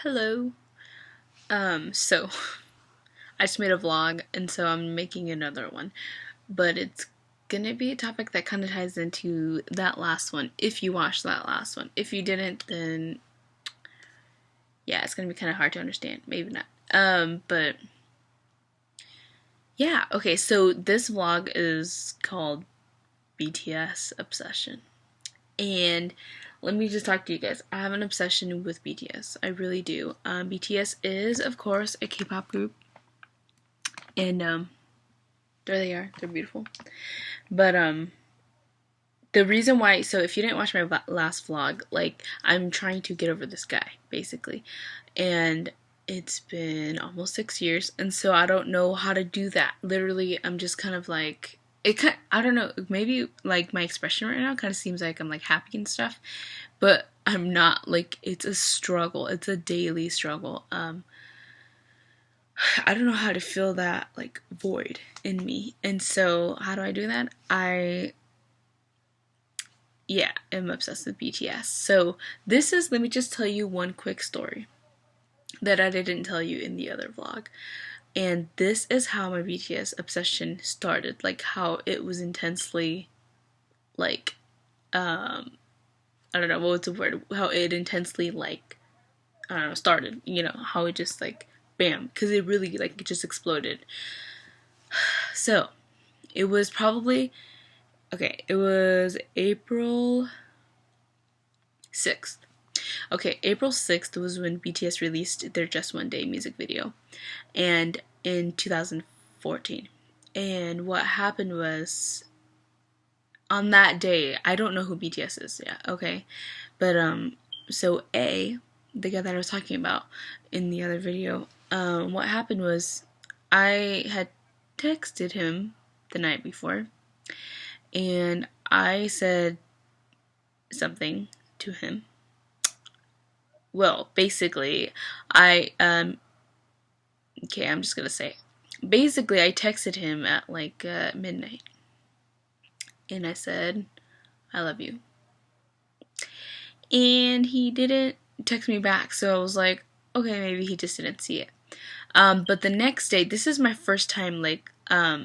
Hello. So I just made a vlog and so I'm making another one. But it's gonna be a topic that kind of ties into that last one, if you watched that last one. If you didn't, then yeah, it's gonna be kind of hard to understand. Maybe not. But yeah, okay, so this vlog is called BTS Obsession. And let me just talk to you guys. I have an obsession with BTS. I really do. BTS is, of course, a K-pop group. And there they are. They're beautiful. But the reason why, so if you didn't watch my last vlog, like, I'm trying to get over this guy, basically. And it's been almost 6 years, and so I don't know how to do that. Literally, I'm just kind of like, I don't know, maybe like my expression right now kind of seems like I'm like happy and stuff, but I'm not. Like, it's a struggle. It's a daily struggle. I don't know how to fill that like void in me. And so how do I do that? Yeah, am obsessed with BTS. So let me just tell you one quick story that I didn't tell you in the other vlog. And this is how my BTS obsession started, like how it was intensely, like, I don't know, what's the word, how it intensely, like, I don't know, started, how it just, like, bam, because it really, like, it just exploded. So, it was probably, it was April 6th. Okay, April 6th was when BTS released their Just One Day music video, and in 2014. And what happened was, on that day, I don't know who BTS is yet, okay? But, so the guy that I was talking about in the other video, what happened was, I had texted him the night before, and I said something to him. Well, basically, I'm just gonna say it. Basically, I texted him at like midnight, and I said, I love you. And he didn't text me back, so I was like, okay, maybe he just didn't see it. But the next day, this is my first time, like,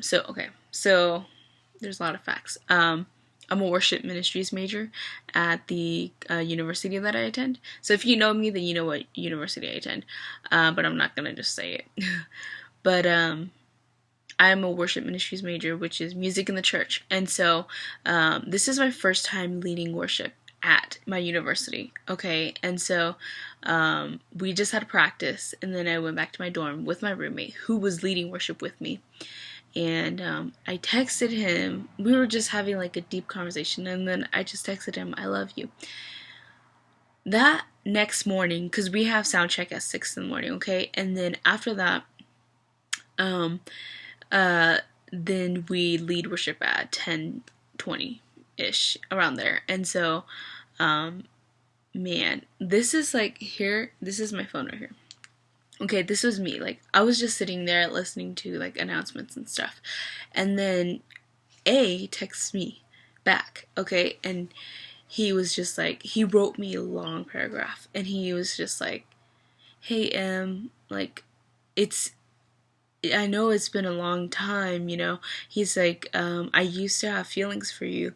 so there's a lot of facts. I'm a worship ministries major at the university that I attend. So if you know me, then you know what university I attend. But I'm not gonna just say it. But I'm a worship ministries major, which is music in the church. And so this is my first time leading worship at my university. Okay, and so we just had practice, and then I went back to my dorm with my roommate who was leading worship with me. And I texted him. We were just having like a deep conversation, and then I just texted him, I love you. That next morning, because we have sound check at 6 in the morning, okay? And then after that, then we lead worship at 10:20-ish, around there. And so, man, this is like, this is my phone right here. Okay, this was me. Like, I was just sitting there listening to, like, announcements and stuff. And then A texts me back, okay? And he was just like, he wrote me a long paragraph. And he was just like, hey, like, I know it's been a long time, He's like, I used to have feelings for you,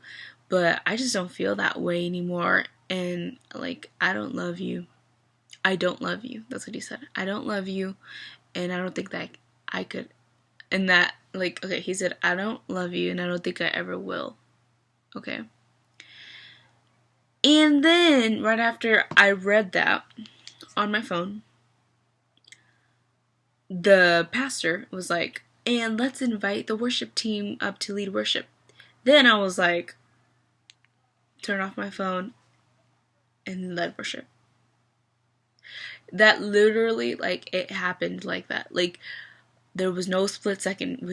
but I just don't feel that way anymore. And, like, I don't love you. I don't love you. That's what he said. I don't love you, and I don't think that I could. And that, like, okay, he said, I don't love you, and I don't think I ever will. Okay. And then, right after I read that on my phone, the pastor was like, and let's invite the worship team up to lead worship. Then I was like, turn off my phone and led worship. That literally, like, it happened like that. Like, there was no split second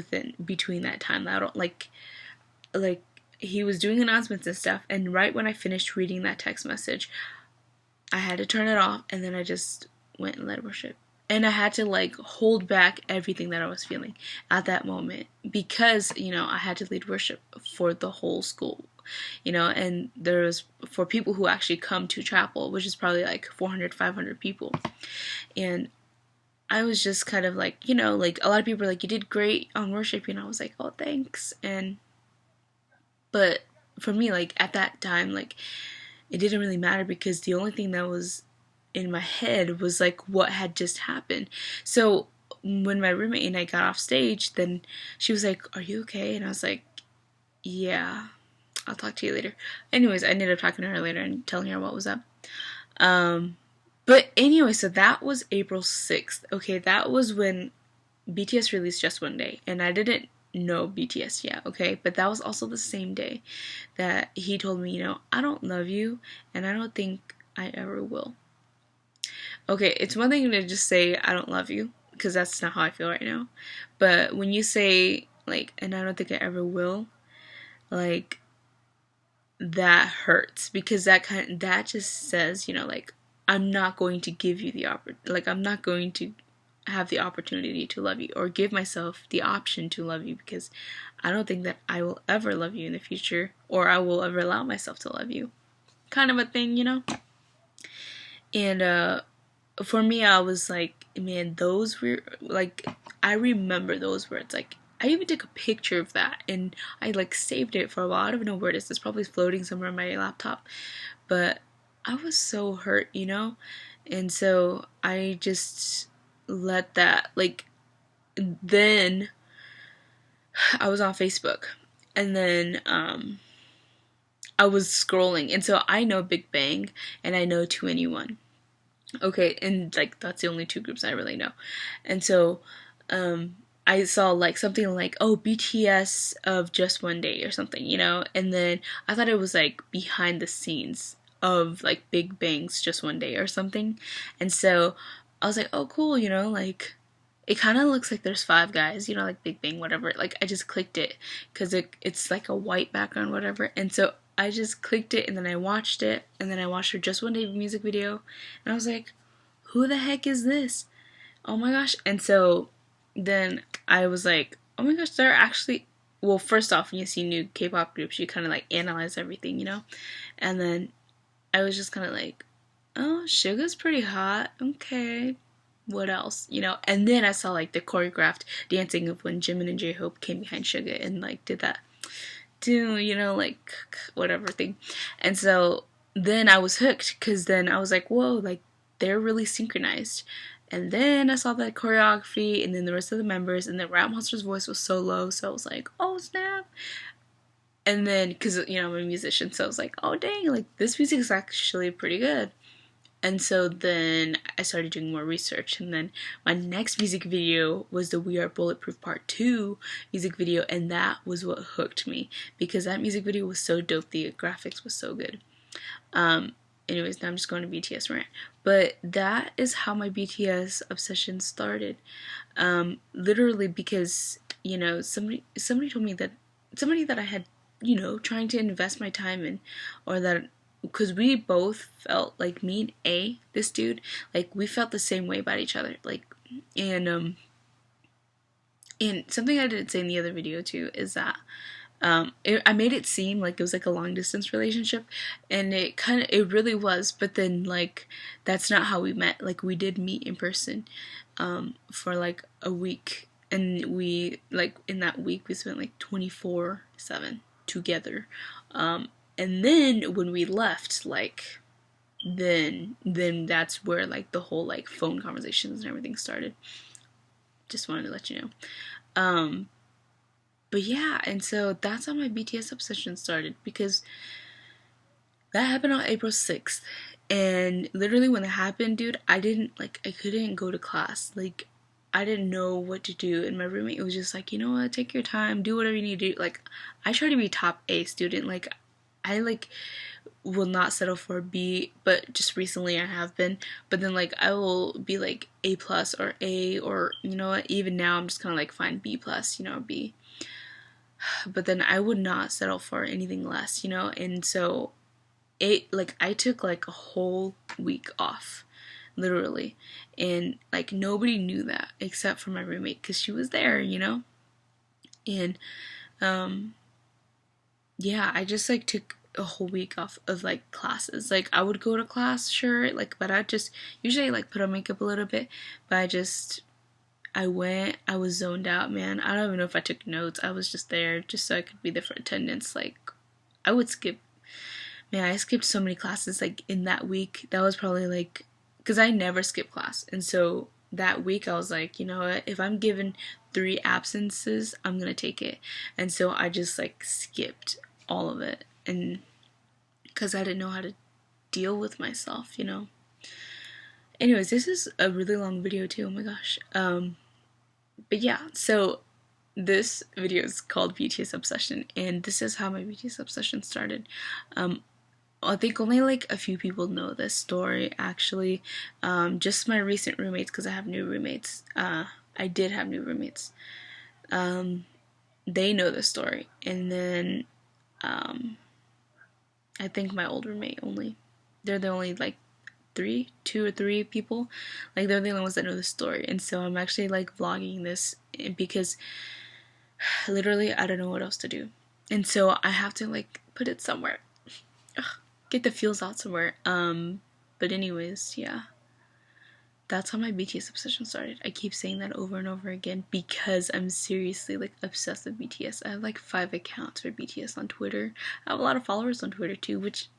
between that time. I don't like he was doing announcements and stuff, and right when I finished reading that text message, I had to turn it off, and then I just went and led worship. And I had to, like, hold back everything that I was feeling at that moment, because, I had to lead worship for the whole school. you know, and there was for people who actually come to chapel, which is probably like 400, 500 people. And I was just kind of like, you know, like a lot of people were like, you did great on worship, and I was like, oh, thanks. And but for me, like at that time, like it didn't really matter because the only thing that was in my head was like what had just happened. So when my roommate and I got off stage, then she was like, "Are you okay?" And I was like, "Yeah, I'll talk to you later." Anyways, I ended up talking to her later and telling her what was up. Um, but anyway, so that was April 6th. Okay, that was when BTS released Just One Day, and I didn't know BTS yet, okay? But that was also the same day that he told me, you know, I don't love you, and I don't think I ever will. Okay, it's one thing to just say I don't love you, because that's not how I feel right now. But when you say like, and I don't think I ever will, like that hurts because that just says, you know, like I'm not going to give you the like I'm not going to have the opportunity to love you or give myself the option to love you because I don't think that I will ever love you in the future or I will ever allow myself to love you. Kind of a thing, you know? And for me, I was like, man, those were like, I remember those words. Like, I even took a picture of that and I like saved it for a while. I don't even know where it is. It's probably floating somewhere on my laptop. But I was so hurt, you know? And so I just let that, like, then I was on Facebook and then I was scrolling. And so I know Big Bang and I know 2NE1. Okay, and like that's the only two groups I really know. And so I saw like something like, oh, BTS of Just One Day or something, you know? And then I thought it was like behind the scenes of like Big Bang's Just One Day or something. And so I was like, oh, cool, you know, like it kind of looks like there's five guys, you know, like Big Bang, whatever. Like I just clicked it because it's like a white background, whatever. And so I just clicked it and then I watched it and then I watched her Just One Day music video and I was like, who the heck is this? Oh my gosh. And so then I was like, oh my gosh, they're actually, well, first off, when you see new K-pop groups, you kind of like analyze everything, you know? And then I was just kind of like, oh, Suga's pretty hot. Okay. What else? You know? And then I saw like the choreographed dancing of when Jimin and J-Hope came behind Suga and like did that, do, you know, like whatever thing. And so then I was hooked because then I was like, whoa, like they're really synchronized. And then I saw that choreography and then the rest of the members and then Rap Monster's voice was so low, so I was like, oh snap. And then, because, you know, I'm a musician, so I was like, oh dang, like this music is actually pretty good. And so then I started doing more research, and then my next music video was the We Are Bulletproof Part 2 music video, and that was what hooked me, because that music video was so dope, the graphics was so good. Anyways, now I'm just going to BTS rant. But that is how my BTS obsession started. Literally because, you know, somebody told me that, somebody that I had, you know, trying to invest my time in, or that, because we both felt like me and this dude, like we felt the same way about each other. Like, and something I didn't say in the other video too is that I made it seem like it was like a long distance relationship, and it really was. But then like that's not how we met. Like we did meet in person, for like a week, and we like in that week we spent like 24/7 together. And then when we left, like then that's where like the whole like phone conversations and everything started. Just wanted to let you know. But yeah, and so that's how my BTS obsession started, because that happened on April 6th. And literally when it happened, dude, I couldn't go to class. Like, I didn't know what to do. And my roommate was just like, you know what, take your time, do whatever you need to do. Like, I try to be top A student. Like, I like will not settle for a B, but just recently I have been. But then like I will be like A plus or A, or you know what, even now I'm just kind of like fine, B plus, you know, B. But then I would not settle for anything less, you know. And so it like I took like a whole week off, literally, and like nobody knew that except for my roommate because she was there, you know. And yeah, I just like took a whole week off of like classes. Like I would go to class, sure, like, but I just usually like put on makeup a little bit, but I went, I was zoned out, man. I don't even know if I took notes. I was just there just so I could be there for attendance. Like I would skip, man, I skipped so many classes like in that week. That was probably like, because I never skip class. And so that week I was like, you know what, if I'm given 3 absences, I'm gonna take it. And so I just like skipped all of it. And because I didn't know how to deal with myself, you know. Anyways, this is a really long video too. Oh my gosh. But yeah, so this video is called BTS Obsession, and this is how my BTS obsession started. I think only like a few people know this story actually. Just my recent roommates, because I have new roommates. I did have new roommates. They know the story, and then I think my old roommate only. They're the only like two or three people. Like they're the only ones that know the story, and so I'm actually like vlogging this because literally I don't know what else to do, and so I have to like put it somewhere. Ugh, get the feels out somewhere. But anyways, yeah. That's how my BTS obsession started. I keep saying that over and over again because I'm seriously like obsessed with BTS. I have like 5 accounts for BTS on Twitter. I have a lot of followers on Twitter too, which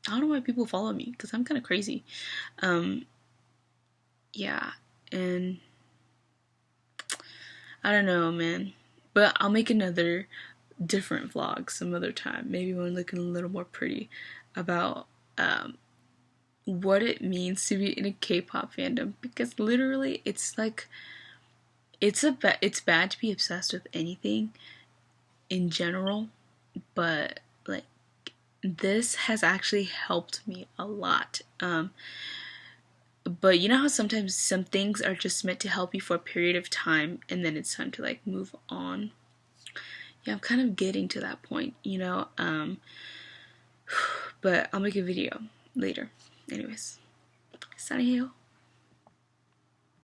I don't know why people follow me because I'm kind of crazy. Yeah, and I don't know, man. But I'll make another different vlog some other time. Maybe when looking a little more pretty about what it means to be in a K-pop fandom, because literally it's like it's bad to be obsessed with anything in general, but like this has actually helped me a lot. But you know how sometimes some things are just meant to help you for a period of time and then it's time to like move on. Yeah, I'm kind of getting to that point, you know. But I'll make a video later. Anyways, Sunny Hill.